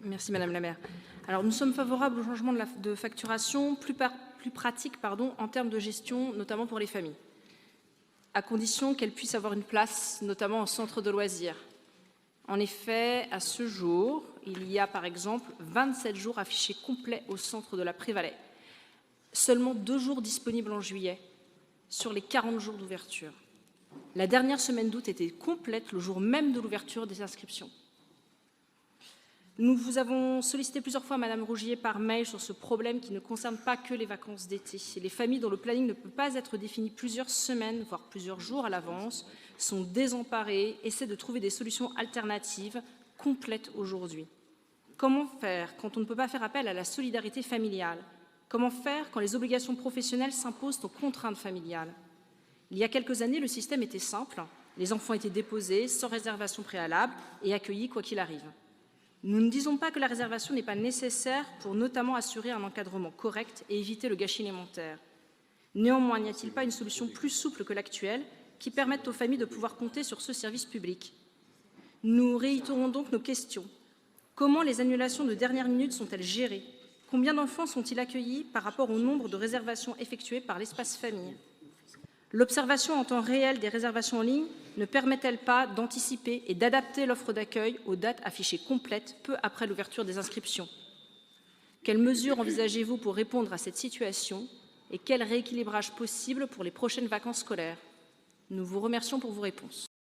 Merci Madame la maire. Alors nous sommes favorables au changement de facturation plus pratique en termes de gestion, notamment pour les familles, à condition qu'elles puissent avoir une place, notamment en centre de loisirs. En effet, à ce jour, il y a par exemple 27 jours affichés complets au centre de la Prévalais, seulement 2 jours disponibles en juillet sur les 40 jours d'ouverture. La dernière semaine d'août était complète le jour même de l'ouverture des inscriptions. Nous vous avons sollicité plusieurs fois, Madame Rougier, par mail sur ce problème qui ne concerne pas que les vacances d'été. Les familles dont le planning ne peut pas être défini plusieurs semaines, voire plusieurs jours à l'avance, sont désemparées, essaient de trouver des solutions alternatives complètes aujourd'hui. Comment faire quand on ne peut pas faire appel à la solidarité familiale? Comment faire quand les obligations professionnelles s'imposent aux contraintes familiales? Il y a quelques années, le système était simple. Les enfants étaient déposés sans réservation préalable et accueillis quoi qu'il arrive. Nous ne disons pas que la réservation n'est pas nécessaire pour notamment assurer un encadrement correct et éviter le gâchis alimentaire. Néanmoins, n'y a-t-il pas une solution plus souple que l'actuelle qui permette aux familles de pouvoir compter sur ce service public? Nous réitérons donc nos questions. Comment les annulations de dernière minute sont-elles gérées? Combien d'enfants sont-ils accueillis par rapport au nombre de réservations effectuées par l'espace famille? L'observation en temps réel des réservations en ligne ne permet-elle pas d'anticiper et d'adapter l'offre d'accueil aux dates affichées complètes peu après l'ouverture des inscriptions? Quelles mesures envisagez-vous pour répondre à cette situation et quel rééquilibrage possible pour les prochaines vacances scolaires? Nous vous remercions pour vos réponses.